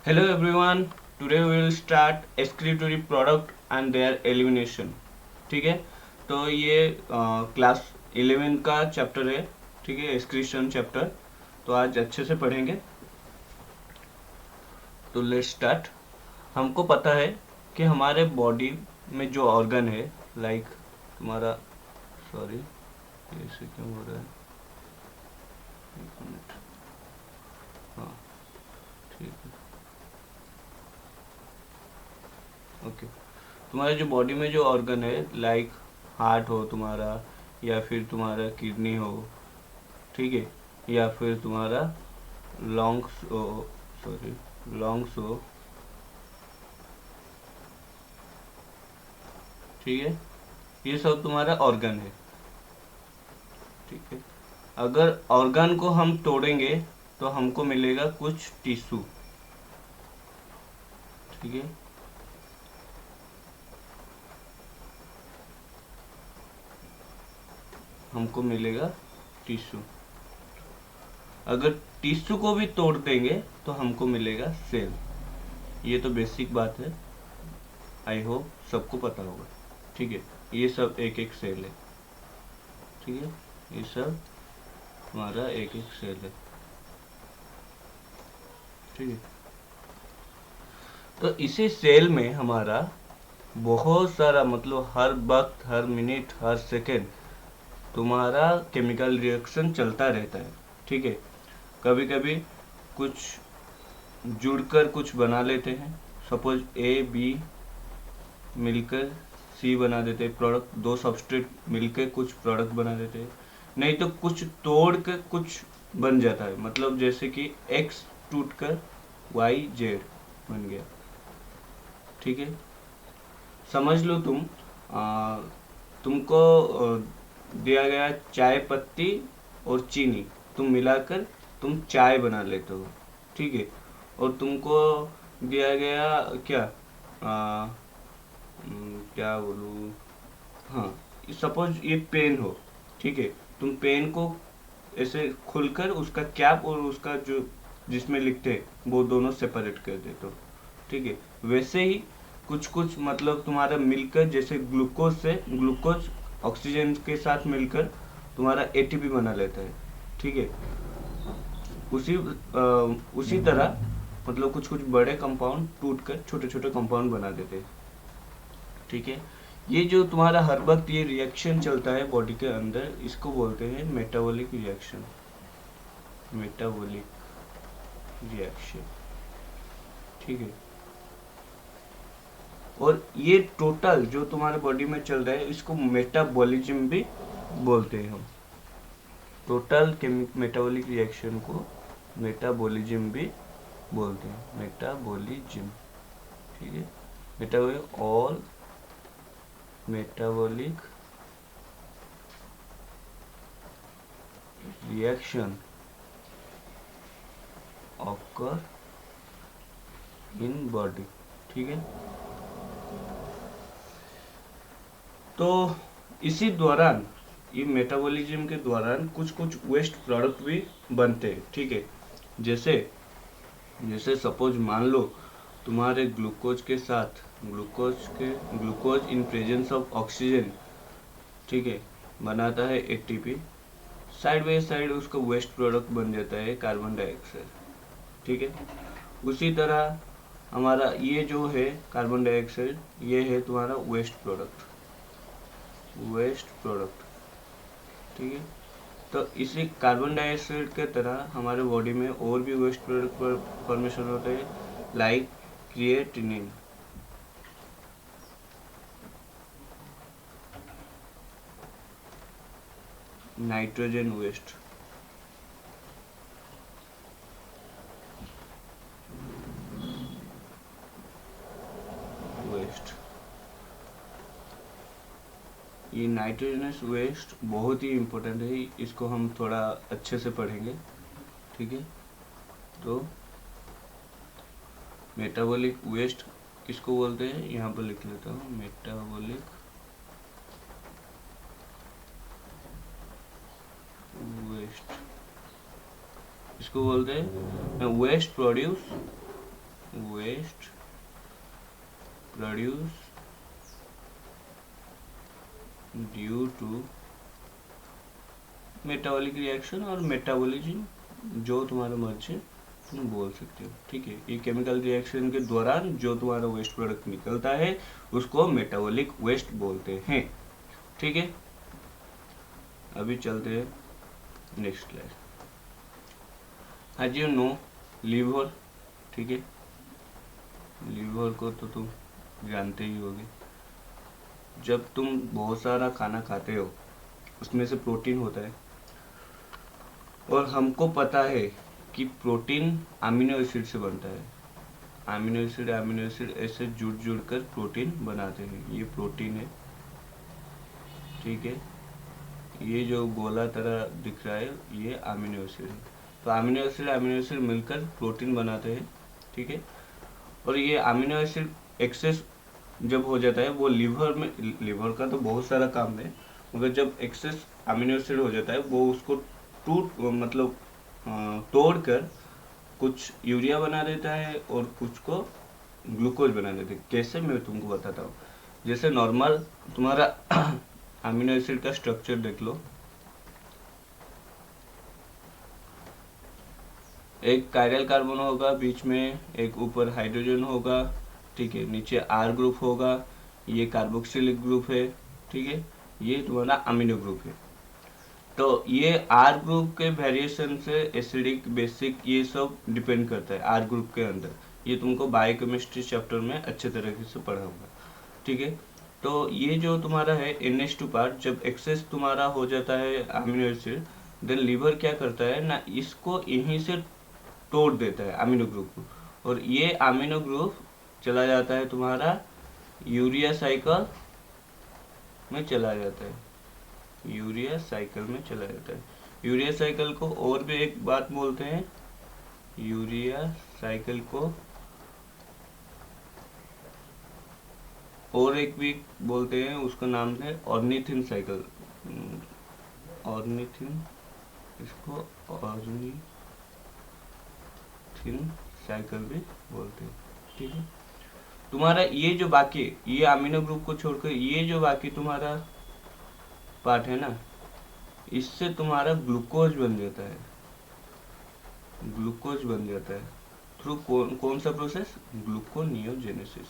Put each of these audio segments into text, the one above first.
Hello everyone, today we will start excretory product and their elimination. ठीक है, तो ये क्लास 11 का चैप्टर है. ठीक है, एक्सक्रीशन चैप्टर. तो आज अच्छे से पढ़ेंगे. तो लेट्स स्टार्ट. हमको पता है कि हमारे बॉडी में जो ऑर्गन है, लाइक तुम्हारा, सॉरी ऐसे क्यों हो रहा है, एक मिनट. हाँ, ठीक है, ओके. तुम्हारे जो बॉडी में जो ऑर्गन है, लाइक हार्ट हो तुम्हारा, या फिर तुम्हारा किडनी हो, ठीक है, या फिर तुम्हारा लॉन्ग्स हो, सॉरी लॉन्ग्स हो, ठीक है, ये सब तुम्हारा ऑर्गन है. ठीक है, अगर ऑर्गन को हम तोड़ेंगे तो हमको मिलेगा कुछ टिश्यू. ठीक है, हमको मिलेगा टिश्यू. अगर टिश्यू को भी तोड़ देंगे तो हमको मिलेगा सेल. ये तो बेसिक बात है, आई होप सबको पता होगा. ठीक है, ये सब एक एक सेल है. ठीक है, ये सब हमारा एक एक सेल है. ठीक है, तो इसी सेल में हमारा बहुत सारा, मतलब हर वक्त, हर मिनट, हर सेकेंड तुम्हारा केमिकल रिएक्शन चलता रहता है. ठीक है, कभी कभी कुछ जुड़कर कुछ बना लेते हैं. सपोज ए बी मिलकर सी बना देते हैं प्रोडक्ट. दो सबस्ट्रेट मिलकर कुछ प्रोडक्ट बना देते हैं. नहीं तो कुछ तोड़ कर कुछ बन जाता है, मतलब जैसे कि एक्स टूट कर वाई जेड बन गया. ठीक है, समझ लो तुम, तुमको दिया गया चाय पत्ती और चीनी, तुम मिलाकर तुम चाय बना लेते हो. ठीक है, और तुमको दिया गया क्या, क्या बोलूँ, हाँ, सपोज ये पेन हो. ठीक है, तुम पेन को ऐसे खुलकर उसका कैप और उसका जो जिसमें लिखते हैं वो दोनों सेपरेट कर देते हो. ठीक है, वैसे ही कुछ कुछ, मतलब तुम्हारा मिलकर, जैसे ग्लूकोज से ग्लूकोज ऑक्सीजन के साथ मिलकर तुम्हारा एटीपी बना लेता है. ठीक है, उसी तरह, मतलब कुछ कुछ बड़े कंपाउंड टूट कर छोटे छोटे कंपाउंड बना देते हैं. ठीक है, ये जो तुम्हारा हर वक्त ये रिएक्शन चलता है बॉडी के अंदर, इसको बोलते हैं मेटाबॉलिक रिएक्शन. Metabolic reaction. ठीक है, और ये टोटल जो तुम्हारे बॉडी में चल रहा है, इसको मेटाबॉलिज्म भी बोलते हैं हम. टोटल मेटाबॉलिक रिएक्शन को मेटाबॉलिज्म भी बोलते हैं. मेटाबॉलिज्म. ठीक है, metabolic, all metabolic reaction occur in body. ठीक है, तो इसी दौरान, ये मेटाबॉलिज्म के दौरान कुछ कुछ वेस्ट प्रोडक्ट भी बनते हैं. ठीक है, जैसे जैसे सपोज मान लो तुम्हारे ग्लूकोज के साथ glucose in presence of oxygen, ठीक है, बनाता है एटीपी. साइड बाई साइड उसका वेस्ट प्रोडक्ट बन जाता है कार्बन डाइऑक्साइड. ठीक है, उसी तरह हमारा ये जो है कार्बन डाइऑक्साइड, ये है तुम्हारा वेस्ट प्रोडक्ट. ठीक है, तो इसी कार्बन डाइऑक्साइड के तरह हमारे बॉडी में और भी वेस्ट प्रोडक्ट फॉर्मेशन होते हैं, लाइक क्रिएटिनिन. Nitrogen waste. ये नाइट्रोजनस वेस्ट बहुत ही इम्पोर्टेंट है, इसको हम थोड़ा अच्छे से पढ़ेंगे. ठीक है, तो मेटाबॉलिक वेस्ट किसको बोलते हैं, यहाँ पर लिख लेता हूँ. मेटाबॉलिक वेस्ट इसको बोलते हैं waste waste produce due to metabolic reaction और मेटाबॉलिज्म, जो तुम्हारा मर्जी तुम बोल सकते हो। ठीक है, ये केमिकल रिएक्शन के दौरान जो तुम्हारा वेस्ट प्रोडक्ट निकलता है उसको मेटाबॉलिक वेस्ट बोलते हैं। ठीक है, अभी चलते हैं next slide. As you know liver, ठीक है, लीवर को तो तुम जानते ही होगे। जब तुम बहुत सारा खाना खाते हो उसमें से प्रोटीन होता है, और हमको पता है कि प्रोटीन अमीनो एसिड से बनता है। अमीनो एसिड ऐसे जुड़ जुड़ कर प्रोटीन बनाते हैं। ये प्रोटीन है, ठीक है। ये जो गोला तरह दिख रहा है ये अमीनो एसिड है। तो अमीनो एसिड मिलकर प्रोटीन बनाते हैं, ठीक है। और ये अमीनो एसिड एक्सेस जब हो जाता है वो लीवर में, लीवर का तो बहुत सारा काम है, मगर जब एक्सेस अमीनो एसिड हो जाता है वो उसको मतलब तोड़कर कुछ यूरिया बना देता है और कुछ को ग्लूकोज बना देते हैं। कैसे, मैं तुमको बताता हूँ। जैसे नॉर्मल तुम्हारा अमीनो एसिड का स्ट्रक्चर देख लो। एक कायरल कार्बन होगा, बीच में एक ऊपर हाइड्रोजन होगा, ठीक है, नीचे आर ग्रुप होगा, ये कार्बोक्सिलिक ग्रुप है, ठीक है, ये तुम्हारा अमीनो ग्रुप है। तो ये आर ग्रुप के वेरिएशन से एसिडिक बेसिक ये सब डिपेंड करता है आर ग्रुप के अंदर। ये तुमको बायोकेमिस्ट्री चैप्टर में अच्छे तरीके से पढ़ा होगा, ठीक है। तो ये जो तुम्हारा है NH2 पार्ट, जब एक्सेस तुम्हारा हो जाता है अमीनो एसिड, देन लीवर क्या करता है ना, इसको यहीं से तोड़ देता है अमीनो ग्रुप को, और ये अमीनो ग्रुप चला जाता है तुम्हारा यूरिया साइकिल में चला जाता है। यूरिया साइकिल में चला जाता है। यूरिया साइकिल को और भी एक बात बोलते हैं, यूरिया साइकिल को और एक भी बोलते हैं, उसका नाम है ऑर्निथिन साइकिल। ऑर्निथिन, इसको ऑर्निथिन साइकिल भी बोलते हैं, ठीक है। तुम्हारा ये जो बाकी, ये अमीनो ग्रुप को छोड़कर ये जो बाकी तुम्हारा पार्ट है ना, इससे तुम्हारा ग्लूकोज बन जाता है। ग्लूकोज बन जाता है थ्रू कौन सा प्रोसेस, ग्लूकोनियोजेनेसिस।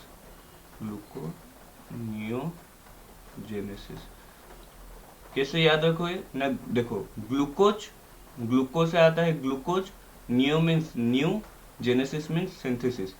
ग्लूकोनियोजेनेसिस कैसे याद रखो ये ना, देखो ग्लूकोज, ग्लूकोज से आता है glucose, neo means new, genesis means synthesis,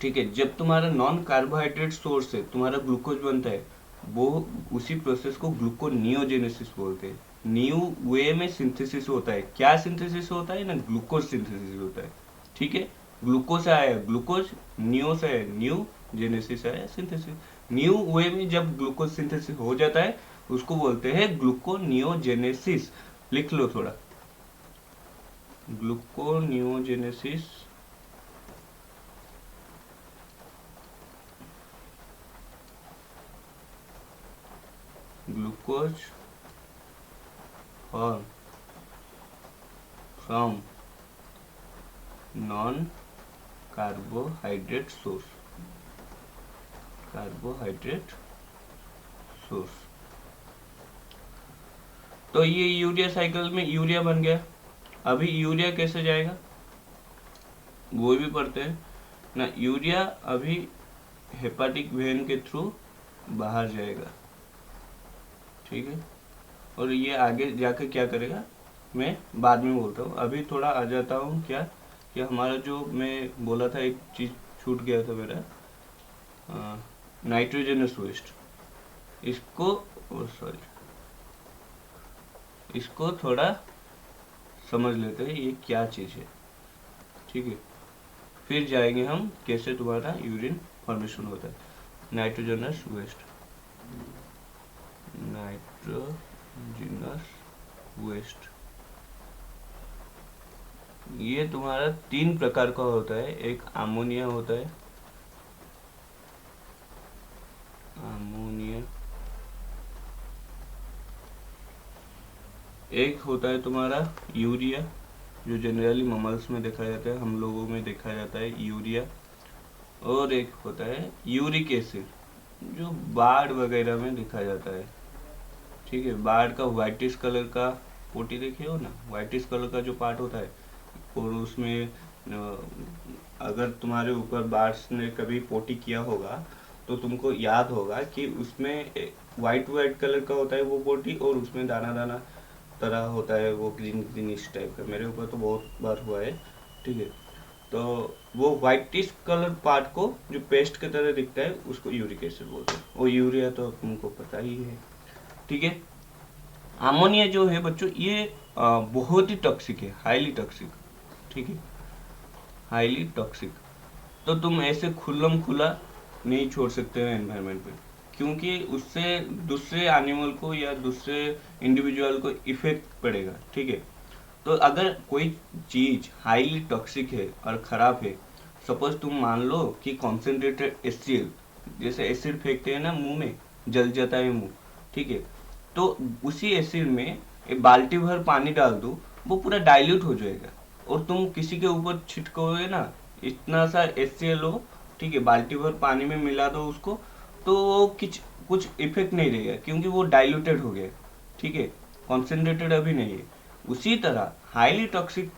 ठीक है। जब तुम्हारा नॉन कार्बोहाइड्रेट सोर्स से तुम्हारा ग्लूकोज बनता है, वो उसी प्रोसेस को ग्लूकोनियोजेनेसिस बोलते हैं। न्यू वे में सिंथेसिस होता है। क्या सिंथेसिस होता है ना, ग्लूकोज सिंथेसिस होता है, ठीक है। ग्लूकोज से आया ग्लूकोज, न्यू से आया न्यू, जेनेसिस आया सिंथेसिस। न्यू वे में जब ग्लूकोज सिंथेसिस हो जाता है उसको बोलते हैं ग्लूकोनियोजेनेसिस। लिख लो थोड़ा, gluconeogenesis. Glucose form from non carbohydrate source, carbohydrate source. तो ये यूरिया साइकिल में यूरिया बन गया। अभी यूरिया कैसे जाएगा वो भी पढ़ते हैं ना। यूरिया अभी हेपाटिक वेन के थ्रू बाहर जाएगा, ठीक है। और ये आगे जाकर क्या करेगा मैं बाद में बोलता हूँ। अभी थोड़ा आ जाता हूँ क्या कि हमारा जो मैं बोला था, एक चीज छूट गया था मेरा, नाइट्रोजनस वेस्ट। इसको सॉरी, इसको थोड़ा समझ लेते हैं ये क्या चीज है, ठीक है। फिर जाएंगे हम कैसे तुम्हारा यूरिन फॉर्मेशन होता है। नाइट्रोजनस वेस्ट, नाइट्रोजनस वेस्ट, ये तुम्हारा 3 प्रकार का होता है। एक अमोनिया होता है, अमोनिया। एक होता है तुम्हारा यूरिया, जो जनरली ममल्स में देखा जाता है, हम लोगों में देखा जाता है यूरिया, और एक होता है यूरिक एसिड जो बाढ़ वगैरह में देखा जाता है। ठीक है, बाढ़ का वाइटिश कलर का पोटी देखे हो ना, वाइटिश कलर का जो पार्ट होता है, और उसमें अगर तुम्हारे ऊपर बाढ़ ने कभी पोटी किया होगा तो तुमको याद होगा कि उसमें वाइट वाइट कलर का होता है वो पोटी, और उसमें दाना दाना तरह होता है वो ग्रीन ग्रीन इस टाइप का। मेरे ऊपर तो बहुत बार हुआ है। ठीक है, तो वो वाइटिश कलर पार्ट को जो पेस्ट की तरह दिखता है उसको यूरिक एसिड बोलते हैं, और यूरिया तो तुमको पता ही है। ठीक है, अमोनिया जो है बच्चों ये बहुत ही टॉक्सिक है, हाईली टॉक्सिक। ठीक है, हाईली टॉक्सिक। तो तुम ऐसे खुल्लम खुला नहीं छोड़ सकते हो एनवायरनमेंट में, क्योंकि उससे दूसरे एनिमल को या दूसरे इंडिविजुअल को इफेक्ट पड़ेगा। ठीक है, तो अगर कोई चीज हाईली टॉक्सिक है और खराब है, सपोज तुम मान लो कि कॉन्सेंट्रेटेड एसिड, जैसे एसिड फेंकते हैं ना मुंह में, जल जाता है मुंह। ठीक है, तो उसी एसिड में एक बाल्टी भर पानी डाल दो, वो पूरा डाइल्यूट हो जाएगा, और तुम किसी के ऊपर छिटकोगे ना, इतना सा HCl हो, ठीक है, बाल्टी भर पानी में मिला दो उसको, तो वो कुछ कुछ इफेक्ट नहीं रहेगा, क्योंकि वो डाइल्यूटेड हो गया। ठीक है, कॉन्सेंट्रेटेड अभी नहीं है। उसी तरह हाईली टॉक्सिक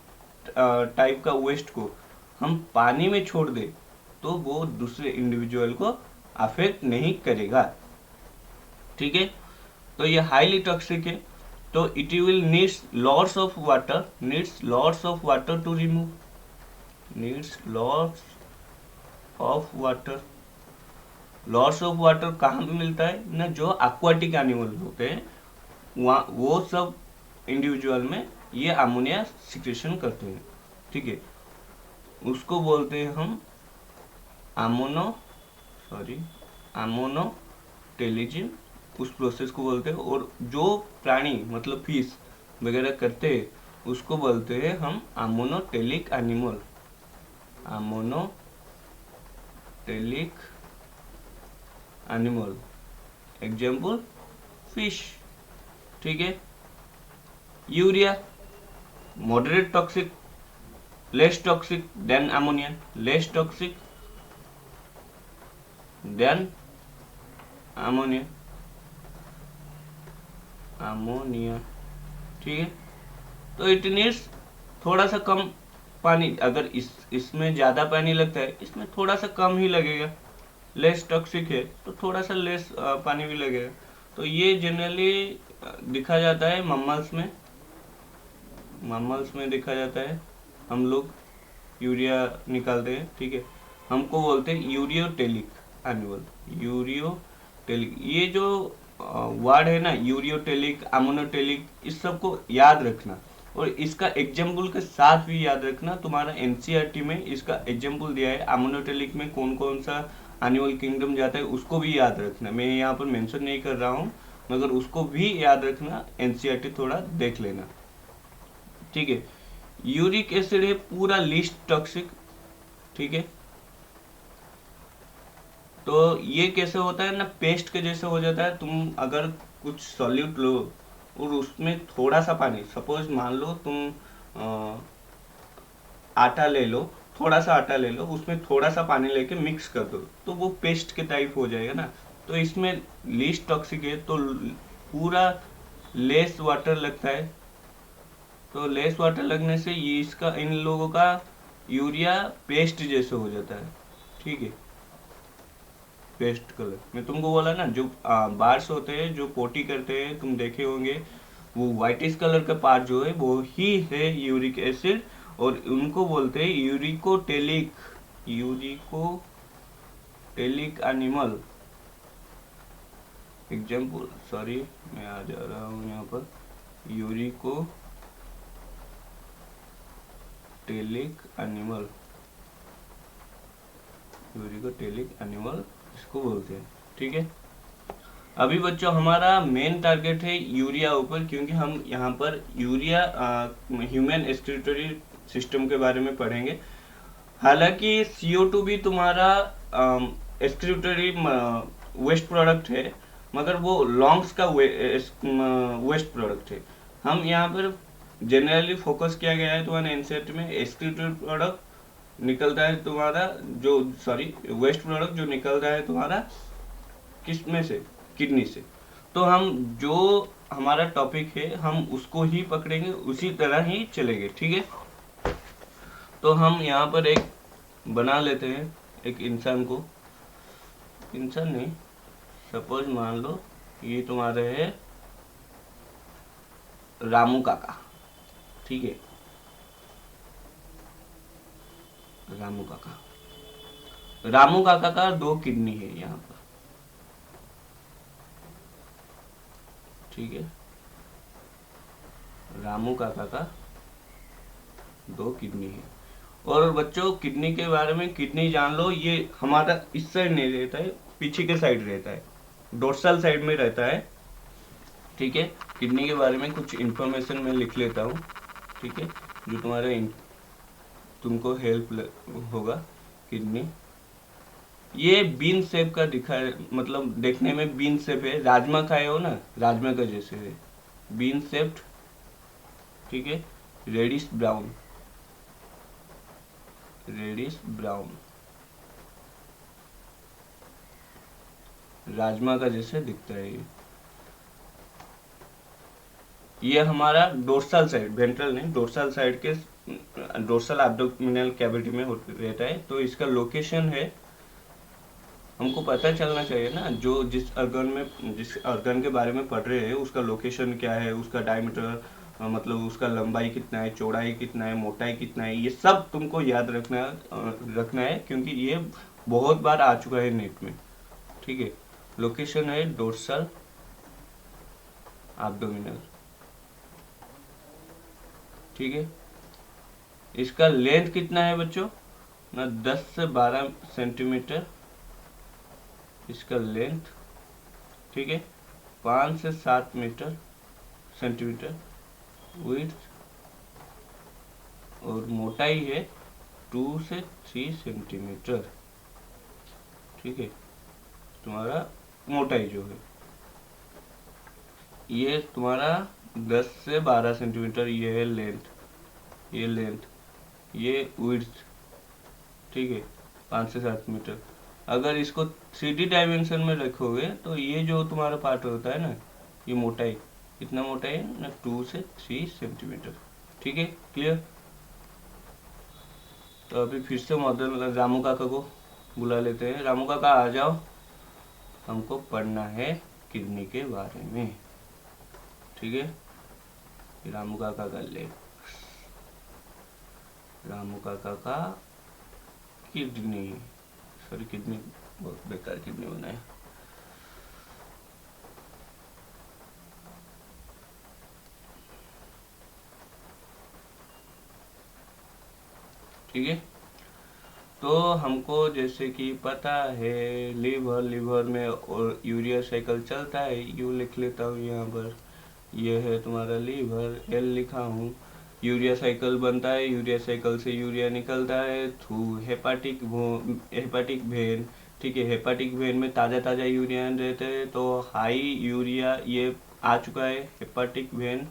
टाइप का वेस्ट को हम पानी में छोड़ दे तो वो दूसरे इंडिविजुअल को अफेक्ट नहीं करेगा। ठीक है, तो ये हाईली टॉक्सिक है, तो it will needs lots of water to remove, needs lots of water. Lots of water कहाँ पे मिलता है ना, जो एक्वाटिक एनिमल होते हैं वहाँ वो सब इंडिविजुअल में ये अमोनिया सिक्रेशन करते हैं। ठीक है, उसको बोलते हैं हम अमोनो अमोनोटेलिजिन, उस प्रोसेस को बोलते हैं। और जो प्राणी मतलब फिश वगैरह करते हैं उसको बोलते हैं हम ammonotelic animal, ammonotelic animal, example fish. ठीक है, urea moderate toxic, less toxic than ammonia, less toxic than ammonia, ammonia. ठीक है, तो इट नीड्स थोड़ा सा कम पानी। अगर इसमें ज़्यादा पानी लगता है, इसमें थोड़ा सा कम ही लगेगा। लेस टॉक्सिक है तो थोड़ा सा लेस पानी भी लगेगा। तो ये जनरली दिखा जाता है मम्मल्स में देखा जाता है। हम लोग यूरिया निकालते हैं, ठीक है, हमको बोलते हैं यूरियोटेलिक एनिमल, यूरियोटेलिक। ये जो वर्ड है ना, यूरियोटेलिक, अमोनोटेलिक, इस सब को याद रखना, और इसका एग्जाम्पल के साथ भी याद रखना। तुम्हारा एनसीईआरटी में इसका एग्जाम्पल दिया है, अमोनोटेलिक में कौन कौन सा एनिमल किंगडम जाता है उसको भी याद रखना। मैं यहाँ पर मेंशन नहीं कर रहा हूँ, मगर उसको भी याद रखना, एनसीईआरटी थोड़ा देख लेना। ठीक है, यूरिक एसिड है पूरा लीस्ट टॉक्सिक। ठीक है, तो ये कैसे होता है ना, पेस्ट के जैसे हो जाता है। तुम अगर कुछ सॉल्यूट लो और उसमें थोड़ा सा पानी, सपोज मान लो तुम आटा ले लो, थोड़ा सा आटा ले लो, उसमें थोड़ा सा पानी लेके मिक्स कर दो, तो वो पेस्ट के टाइप हो जाएगा ना। तो इसमें लीस्ट टॉक्सिक है, तो पूरा लेस वाटर लगता है। तो लेस वाटर लगने से ये इसका, इन लोगों का यूरिया पेस्ट जैसे हो जाता है। ठीक है, पेस्ट कलर मैं तुमको बोला ना, जो बार्स होते हैं जो पोटी करते हैं, तुम देखे होंगे, वो व्हाइटिश कलर का पार्ट जो है वो ही है यूरिक एसिड, और उनको बोलते हैं यूरिकोटेलिक एनिमल। एग्जाम्पल, सॉरी मैं आ जा रहा हूँ यहाँ पर, यूरिकोटेलिक एनिमल इसको बोलते हैं। ठीक है, अभी बच्चों हमारा मेन टारगेट है यूरिया ऊपर, क्योंकि हम यहाँ पर यूरिया ह्यूमन एक्सक्रीटरी सिस्टम के बारे में पढ़ेंगे। हालांकि CO2 भी तुम्हारा एक्सक्रीटरी वेस्ट प्रोडक्ट है, मगर वो लॉन्ग्स का वेस्ट प्रोडक्ट है। हम यहाँ पर जनरली फोकस किया गया है तुम्हारे एनसीईआरटी में एक्सक्रीटेड प्रोडक्ट निकलता है तुम्हारा जो वेस्ट प्रोडक्ट जो निकलता है तुम्हारा किस में से, किडनी से। तो हम जो हमारा टॉपिक है हम उसको ही पकड़ेंगे, उसी तरह ही चलेंगे, ठीक है। तो हम यहाँ पर एक बना लेते हैं, एक इंसान को, इंसान नहीं, सपोज मान लो ये तुम्हारे है रामू काका, ठीक है, रामू काका। रामू काका का 2 किडनी है यहाँ पर, ठीक है। रामू काका का 2 किडनी है। और बच्चों किडनी के बारे में, किडनी जान लो ये हमारा इस साइड नहीं रहता है, पीछे के साइड रहता है, डोर्सल साइड में रहता है, ठीक है। किडनी के बारे में कुछ इंफॉर्मेशन मैं लिख लेता हूँ, ठीक है, जो तुम्हारे तुमको हेल्प होगा। किडनी ये बीन शेप का दिखा है, मतलब देखने में बीन शेप है, राजमा खाए हो ना, राजमा का जैसे है, बीन शेप्ड, ठीक है, रेडिश ब्राउन, रेडिश ब्राउन, राजमा का जैसे दिखता है ये हमारा डोर्सल साइड, वेंट्रल नहीं, डोर्सल साइड के, डोर्सल एब्डोमिनल कैविटी में रहता है। तो इसका लोकेशन है, हमको पता चलना चाहिए ना, जो जिस ऑर्गन के बारे में पढ़ रहे हैं उसका लोकेशन क्या है, उसका डायमीटर, मतलब उसका लंबाई कितना है, चौड़ाई कितना है, मोटाई कितना है, ये सब तुमको याद रखना है, क्योंकि ये बहुत बार आ चुका है नेट में, ठीक है। लोकेशन है डोर्सल एब्डोमिनल, ठीक है। इसका लेंथ कितना है बच्चों ना, 10 से 12 सेंटीमीटर इसका लेंथ, ठीक है। 5 से 7 मीटर सेंटीमीटर विड्थ, और मोटाई है 2 से 3 सेंटीमीटर, ठीक है। तुम्हारा मोटाई जो है ये तुम्हारा 10 से 12 सेंटीमीटर, ये है लेंथ, ये लेंथ, ये विड्थ, ठीक है, 5 से 7 मीटर। अगर इसको 3D डायमेंशन में रखोगे तो ये जो तुम्हारा पार्ट होता है ना, ये मोटाई कितना मोटाई है ना, 2 से 3 सेंटीमीटर, ठीक है, क्लियर। तो अभी फिर से मॉडल रामू काका को बुला लेते हैं। रामू काका आ जाओ, हमको पढ़ना है किडनी के बारे में, ठीक है। रामू काका का ले, रामू काका का किडनी, सॉरी किडनी बहुत बेकार किडनी बनाया, ठीक है। तो हमको जैसे कि पता है लीवर में और यूरिया साइकिल चलता है, यू लिख लेता हूँ यहाँ पर, ये है तुम्हारा लीवर, एल लिखा हूँ। यूरिया साइकिल बनता है, यूरिया साइकिल से यूरिया निकलता है थ्रू हेपाटिक वेन, ठीक है। हेपाटिक वेन में ताज़ा ताज़ा यूरिया रहते हैं, तो हाई यूरिया ये आ चुका है हेपाटिक वेन,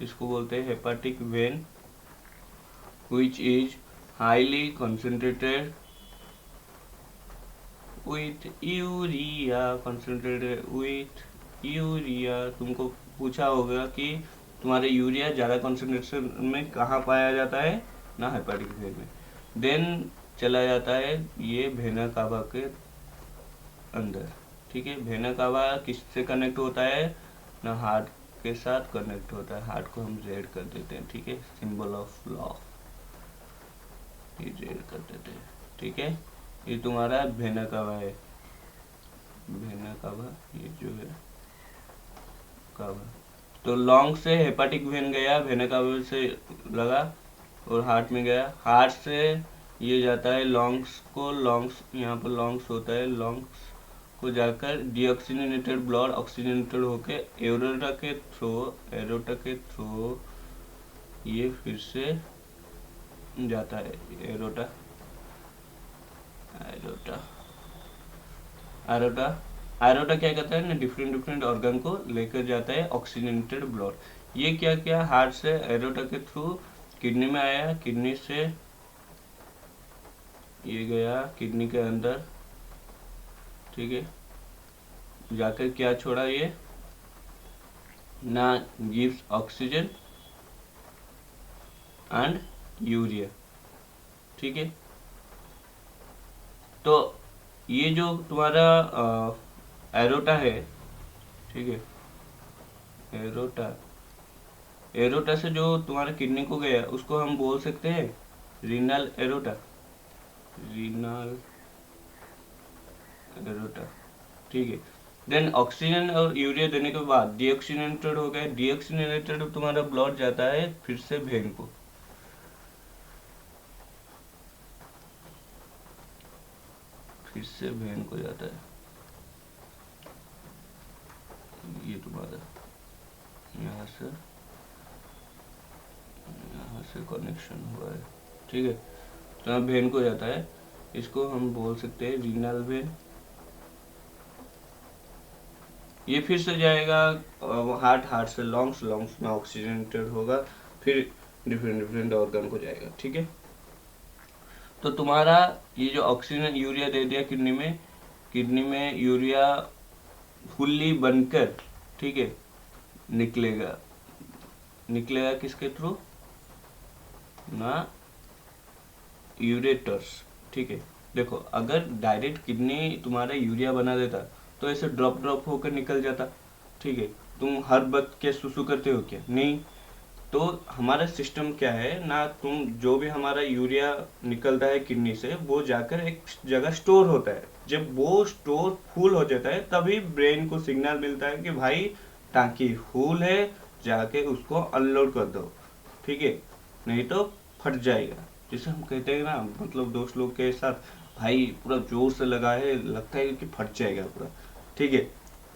इसको बोलते हैं hepatic when, which is highly concentrated with urea. तुमको पूछा होगा कि तुम्हारे यूरिया ज़्यादा कॉन्सेंट्रेशन में कहाँ पाया जाता है ना, हेपाटिक वेन में, देन चला जाता है ये वेना कावा के अंदर, ठीक है। वेना कावा किससे कनेक्ट होता है ना, हार्ट के साथ कनेक्ट होता है, हार्ट को हम रेड कर देते हैं, ठीक है, सिंबल ऑफ लव, ये रेड कर देते हैं, ठीक है। ये तुम्हारा वेना कावा है, वेना कावा, ये जो है कावा। तो लॉन्ग से हेपाटिक वेन गया, वेना कावा से लगा और हार्ट में गया, हार्ट से ये जाता है लॉन्ग्स को, लॉन्ग्स यहाँ पर लॉन्ग्स होता है, लॉन्ग्स को जाकर डीऑक्सीजनेटेड ब्लड ऑक्सीजनेटेड होके एरोटा के थ्रू ये फिर से जाता है, एरोटा एरोटा क्या कहता है ना, डिफरेंट ऑर्गन को लेकर जाता है ऑक्सीजनेटेड ब्लड। ये क्या किया, हार्ट से एरोटा के थ्रू किडनी में आया, किडनी से ये गया किडनी के अंदर, ठीक है, जाकर क्या छोड़ा ये, ना गिव्स ऑक्सीजन एंड यूरिया, ठीक है। तो ये जो तुम्हारा एरोटा है, ठीक है, एरोटा, एरोटा से जो तुम्हारा किडनी को गया उसको हम बोल सकते हैं रीनल एरोटा, रीनल एरोटा, ठीक है। देन ऑक्सीजन और यूरिया देने के बाद डीऑक्सीजनेटेड हो गया, डीऑक्सीजनेटेड तुम्हारा ब्लड जाता है फिर से वेन को, फिर से वेन को जाता है, ये तुम्हारा यहाँ से कनेक्शन हुआ है, ठीक है, तो यहाँ वेन को जाता है, इसको हम बोल सकते हैं रीनल वेन। ये फिर से जाएगा हार्ट, हार्ट से लंग्स, लंग्स में ऑक्सीजनेटेड होगा, फिर डिफरेंट डिफरेंट ऑर्गन को जाएगा, ठीक है। तो तुम्हारा ये जो ऑक्सीजन यूरिया दे दिया किडनी में, किडनी में यूरिया फुल्ली बनकर, ठीक है, निकलेगा, निकलेगा किसके थ्रू, ना यूरेटर्स, ठीक है। देखो अगर डायरेक्ट किडनी तुम्हारा यूरिया बना देता तो ऐसे ड्रॉप ड्रॉप होकर निकल जाता, ठीक है। तुम हर वक्त क्या सुसु करते हो क्या, नहीं। तो हमारा सिस्टम क्या है ना, तुम जो भी हमारा यूरिया निकलता है किडनी से वो जाकर एक जगह स्टोर होता है, जब वो स्टोर फुल हो जाता है तभी ब्रेन को सिग्नल मिलता है कि भाई टांकी फुल है, जाके उसको अनलोड कर दो, ठीक है, नहीं तो फट जाएगा। जैसे हम कहते हैं ना, मतलब दोस्त लोग के साथ, भाई पूरा जोर से लगा है, लगता है कि फट जाएगा पूरा, ठीक है,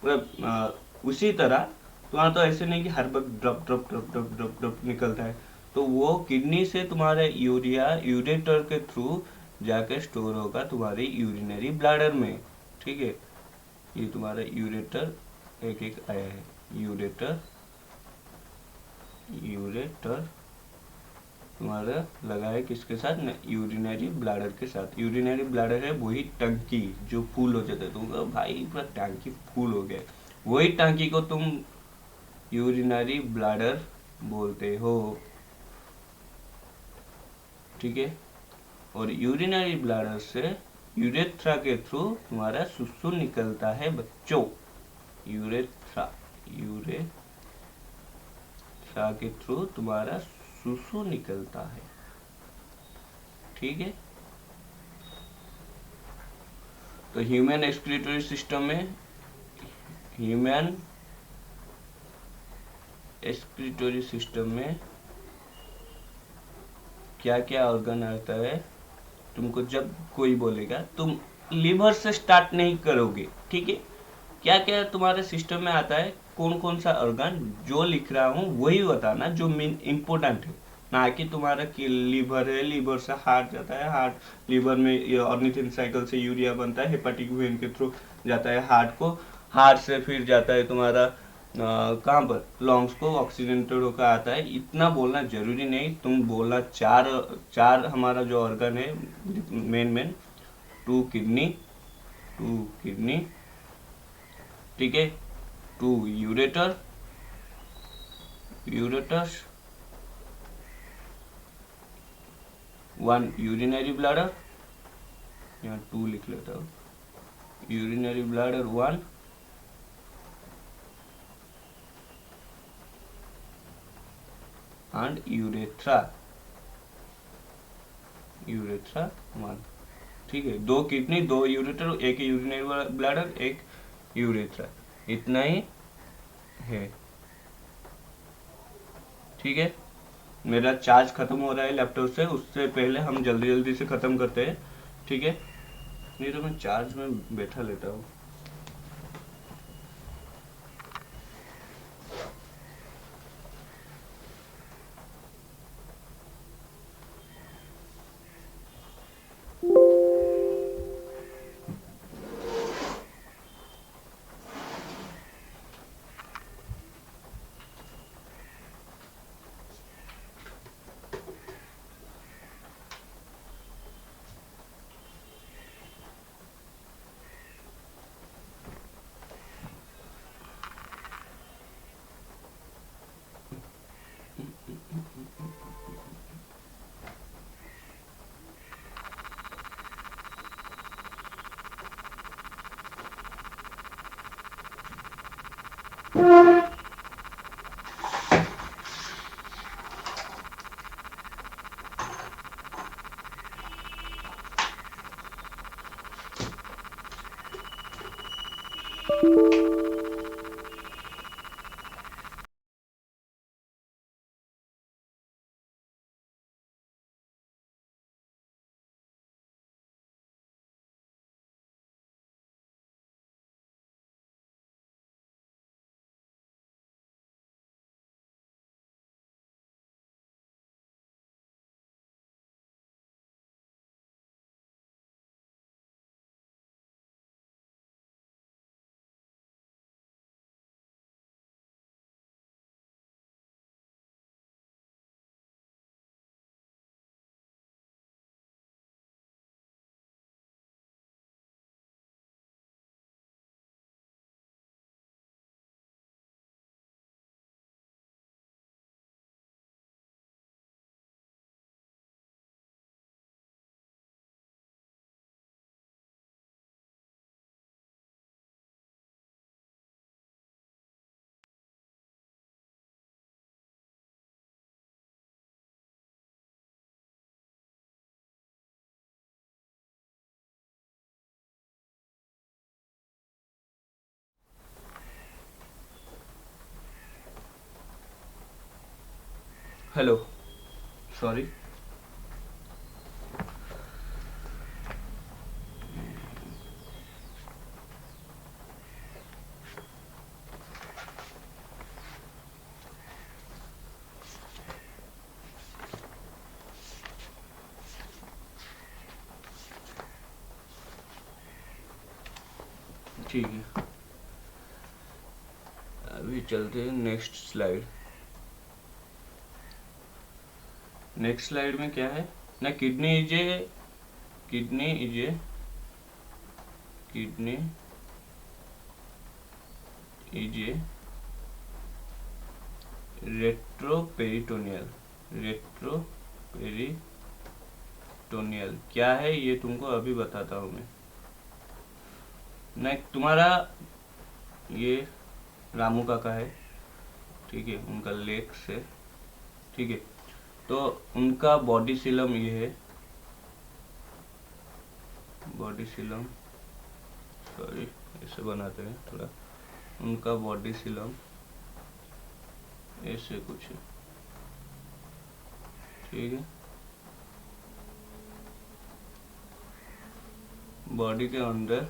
पूरा उसी तरह तुम्हारा तो ऐसे नहीं कि हर वक्त drop drop drop drop drop drop निकलता है, तो वो किडनी से तुम्हारे यूरिया यूरेटर के थ्रू जाकर स्टोर होगा तुम्हारी यूरिनरी ब्लैडर में, ठीक है। ये तुम्हारा यूरेटर एक एक आया है, यूरेटर, यूरेटर तुम्हारा लगा है किसके साथ ना, यूरिनरी ब्लैडर के साथ। यूरिनरी ब्लैडर है वही टंकी जो फुल हो जाता है, तुम भाई पूरा टंकी फुल हो गया, वही टंकी को तुम यूरिनरी ब्लैडर बोलते हो, ठीक है। और यूरिनरी ब्लैडर से यूरेथ्रा के थ्रू तुम्हारा सुसु निकलता है बच्चों, यूरेथ्रा, यूरेथ्रा के थ्रू तुम्हारा सुसु निकलता है, ठीक है। तो ह्यूमन एक्सक्रीटरी सिस्टम में, ह्यूमन एक्सक्रीटरी सिस्टम में क्या क्या ऑर्गन आता है, तुमको जब कोई बोलेगा तुम लीवर से स्टार्ट नहीं करोगे, ठीक है। क्या क्या तुम्हारे सिस्टम में आता है, कौन कौन सा ऑर्गन, जो लिख रहा हूँ वही बताना जो मेन इम्पोर्टेंट है, ना कि तुम्हारा कि लीवर है, लीवर से हार्ट जाता है, हार्ट लीवर में ऑर्निथिन साइकिल से यूरिया बनता है, हेपाटिक वेन के थ्रू जाता है हार्ट को, हार्ट से फिर जाता है तुम्हारा कहाँ पर, लंग्स को ऑक्सीजनेटेड होकर आता है। इतना बोलना जरूरी नहीं, तुम बोलना चार, चार हमारा जो ऑर्गन है main main, two kidney, two kidney, ठीक है, two ureter, ureters, one urinary bladder, यहाँ टू लिख लेता हूँ, urinary bladder one, and urethra, urethra one, ठीक है। दो किडनी, दो यूरेटर, एक यूरिनरी ब्लैडर, एक यूरेथ्रा, इतना ही है, ठीक है। मेरा चार्ज खत्म हो रहा है लैपटॉप से, उससे पहले हम जल्दी जल्दी से खत्म करते हैं, ठीक है, नहीं तो मैं चार्ज में बैठा लेता हूँ। Hello, sorry. ठीक है, अभी चलते हैं नेक्स्ट स्लाइड। नेक्स्ट स्लाइड में क्या है ना, kidney is a kidney is a kidney is a retroperitoneal. Retroperitoneal क्या है ये तुमको अभी बताता हूँ मैं। नेक्स्ट तुम्हारा ये रामू काका है, ठीक है, उनका लेग्स है, ठीक है। तो उनका बॉडी सिलम ये है, बॉडी सिलम, सॉरी ऐसे बनाते हैं थोड़ा, उनका बॉडी सिलम ऐसे कुछ है, ठीक है। बॉडी के अंदर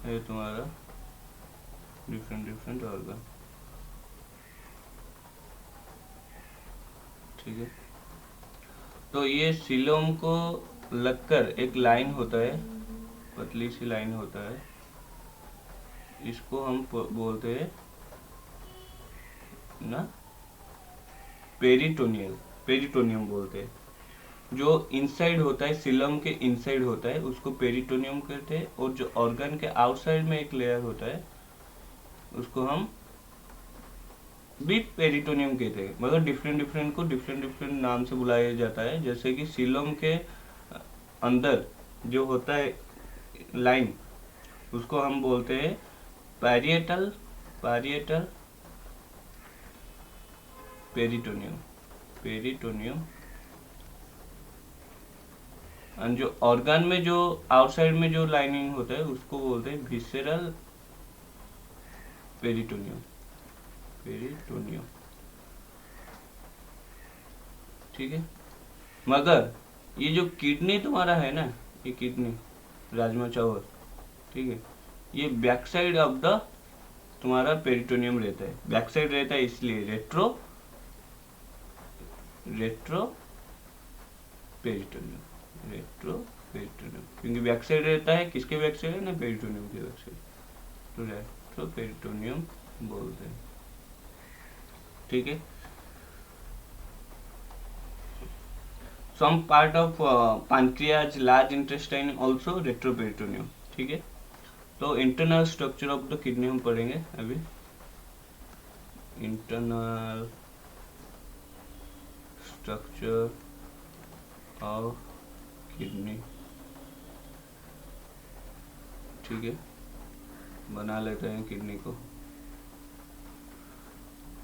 है तुम्हारा डिफरेंट ऑर्गन, ठीक है। तो ये सिलोम को लगकर एक लाइन होता है, पतली सी लाइन होता है, इसको हम बोलते हैं ना पेरिटोनियम बोलते हैं। जो इनसाइड होता है, सिलम के इनसाइड होता है, उसको पेरिटोनियम कहते हैं। और जो ऑर्गन के आउटसाइड में एक लेयर होता है, उसको हम भी पेरिटोनियम कहते हैं, मगर डिफरेंट को डिफरेंट नाम से बुलाया जाता है। जैसे कि सिलम के अंदर जो होता है लाइन, उसको हम बोलते हैं पैरिएटल पेरिटोनियम। और जो ऑर्गन में जो आउटसाइड में जो लाइनिंग होता है, उसको बोलते हैं विसेरल पेरिटोनियम, ठीक है। मगर ये जो किडनी तुम्हारा है ना, ये किडनी राजमा चावल, ठीक है, ये बैक साइड ऑफ द तुम्हारा पेरिटोनियम रहता है। बैक साइड रहता है इसलिए रेट्रो पेरिटोनियम, क्योंकि बैक साइड रहता है, किसके बैक साइड है ना, पेरिटोनियम के बैक साइड, तो रेट्रो पेरिटोनियम बोलते हैं, ठीक है। Some part of pancreas, large intestine also retroperitoneum, ठीक है। तो internal structure of the kidney हम पढ़ेंगे अभी। इंटरनल स्ट्रक्चर ऑफ किडनी, ठीक है, बना लेते हैं किडनी को,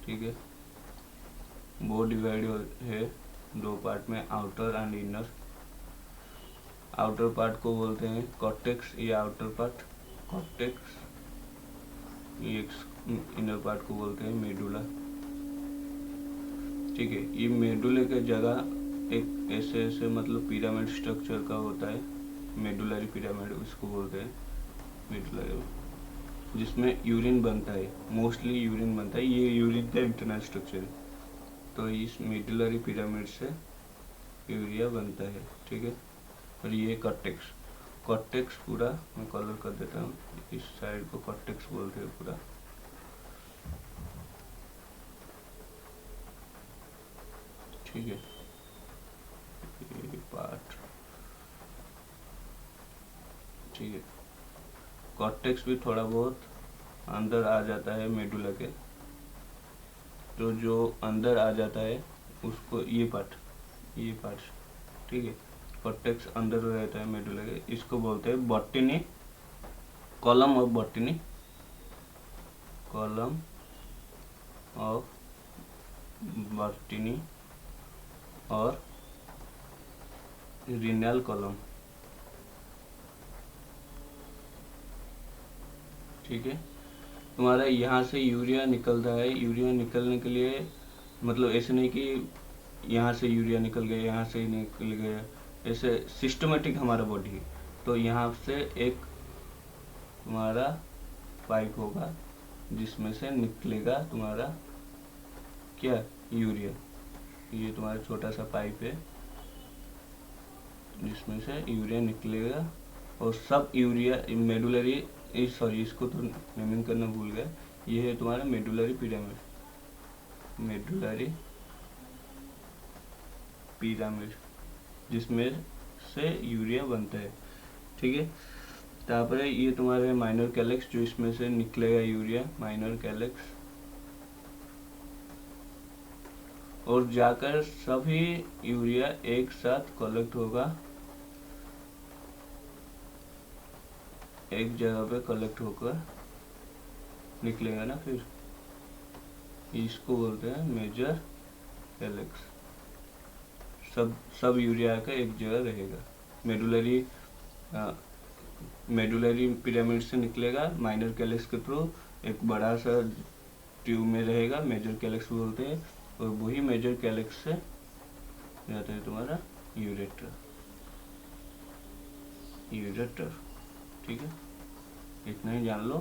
ठीक है। वो डिवाइड है दो पार्ट में, outer and inner. Outer part को बोलते हैं कॉर्टेक्स, ये आउटर पार्ट कॉर्टेक्स, ये इनर पार्ट को बोलते हैं मेडुला, ठीक है। ये मेडुले के जगह एक ऐसे मतलब पिरामिड स्ट्रक्चर का होता है, मेडुलरी पिरामिड उसको बोलते हैं मेडुलरी, जिसमें यूरिन बनता है, मोस्टली यूरिन बनता है। ये यूरिन का इंटरनल स्ट्रक्चर है, तो इस मेडुलरी पिरामिड से यूरिया बनता है, ठीक है। और ये कॉर्टेक्स पूरा मैं कलर कर देता हूँ, इस साइड को कॉर्टेक्स बोलते हैं पूरा, ठीक है। ये पार्ट, ठीक है। कॉर्टेक्स भी थोड़ा बहुत अंदर आ जाता है मेडुला के, तो जो अंदर आ जाता है उसको ये पार्ट, ठीक है, कॉर्टेक्स अंदर रहता है मेडुला के, इसको बोलते हैं बॉटनी, कॉलम ऑफ बॉटनी, और रीनल कॉलम, ठीक है। तुम्हारा यहाँ से यूरिया निकलता है। यूरिया निकलने के लिए मतलब ऐसे नहीं कि यहाँ से यूरिया निकल गया, यहाँ से निकल गया, ऐसे सिस्टमेटिक हमारा बॉडी है। तो यहाँ से एक तुम्हारा पाइप होगा जिसमें से निकलेगा तुम्हारा क्या, यूरिया। ये तुम्हारा छोटा सा पाइप है जिसमें से यूरिया निकलेगा। और सब यूरिया मेडुलरी, सॉरी इसको तो नेमिंग करना भूल गया, ये है तुम्हारा मेडुलरी पिरामिड, मेडुलरी पिरामिड जिसमें से यूरिया बनता है। ठीक है, तापर ये तुम्हारे माइनर कैलेक्स जो इसमें से निकलेगा यूरिया, माइनर कैलेक्स, और जाकर सभी यूरिया एक साथ कलेक्ट होगा, एक जगह पे कलेक्ट होकर निकलेगा ना, फिर इसको बोलते हैं मेजर कैलेक्स। सब यूरिया आकर एक जगह रहेगा। मेडुलरी पिरामिड से निकलेगा माइनर कैलेक्स के थ्रू, एक बड़ा सा ट्यूब में रहेगा, मेजर कैलेक्स बोलते हैं। और वही मेजर कैलेक्स से जाता है तुम्हारा यूरेटर। ठीक है, इतना ही जान लो।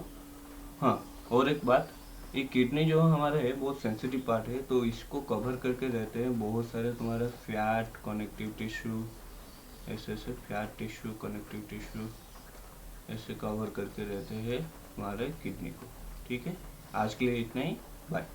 हाँ, और एक बात, ये किडनी जो हमारा है बहुत सेंसिटिव पार्ट है, तो इसको कवर करके रहते हैं बहुत सारे तुम्हारा फैट, कनेक्टिव टिश्यू, ऐसे फैट टिश्यू, कनेक्टिव टिश्यू ऐसे कवर करके रहते हैं हमारे किडनी को। ठीक है, आज के लिए इतना ही, बाय।